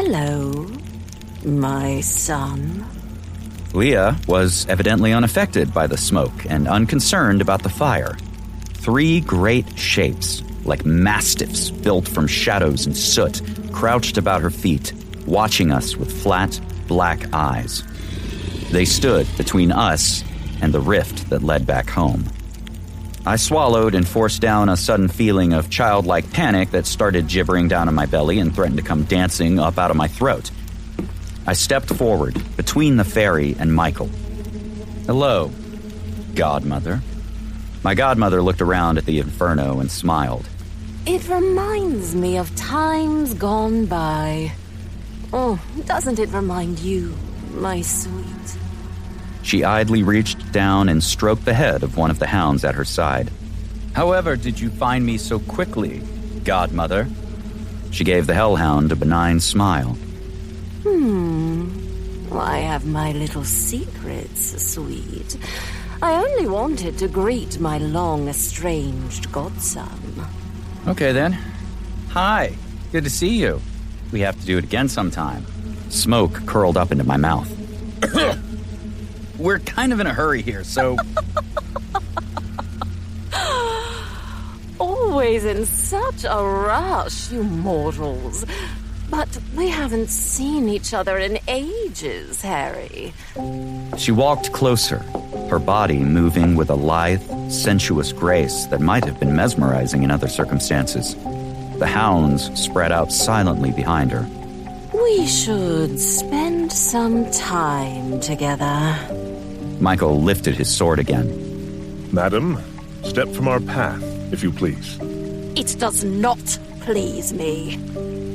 Hello, my son. Leah was evidently unaffected by the smoke and unconcerned about the fire. 3 great shapes, like mastiffs built from shadows and soot, crouched about her feet, watching us with flat, black eyes. They stood between us and the rift that led back home. I swallowed and forced down a sudden feeling of childlike panic that started gibbering down in my belly and threatened to come dancing up out of my throat. I stepped forward, between the fairy and Michael. "Hello, godmother." My godmother looked around at the inferno and smiled. It reminds me of times gone by. Oh, doesn't it remind you, my sweet? She idly reached down and stroked the head of one of the hounds at her side. "However did you find me so quickly, godmother?" She gave the hellhound a benign smile. I have my little secrets, sweet. I only wanted to greet my long-estranged godson. Okay, then. Hi, good to see you. We have to do it again sometime. Smoke curled up into my mouth. We're kind of in a hurry here, so... Always in such a rush, you mortals. But we haven't seen each other in ages, Harry. She walked closer, her body moving with a lithe, sensuous grace that might have been mesmerizing in other circumstances. The hounds spread out silently behind her. We should spend some time together. Michael lifted his sword again. Madam, step from our path, if you please. It does not please me.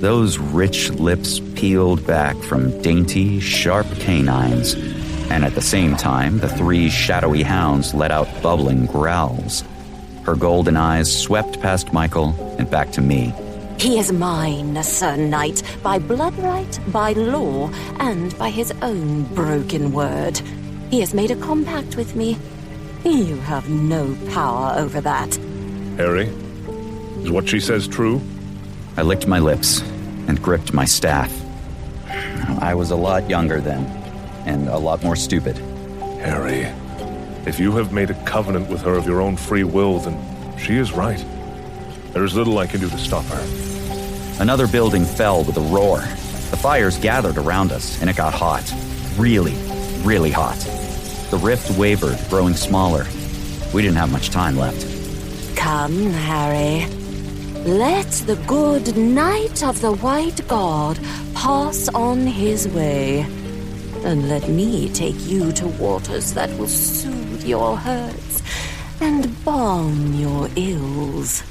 Those rich lips peeled back from dainty, sharp canines, and at the same time, the 3 shadowy hounds let out bubbling growls. Her golden eyes swept past Michael and back to me. He is mine, Sir Knight, by blood right, by law, and by his own broken word. He has made a compact with me. You have no power over that. Harry, is what she says true? I licked my lips and gripped my staff. I was a lot younger then, and a lot more stupid. Harry, if you have made a covenant with her of your own free will, then she is right. There is little I can do to stop her. Another building fell with a roar. The fires gathered around us, and it got hot. Really, really hot. The rift wavered, growing smaller. We didn't have much time left. Come, Harry. Let the good Knight of the White God pass on his way. And let me take you to waters that will soothe your hurts and balm your ills.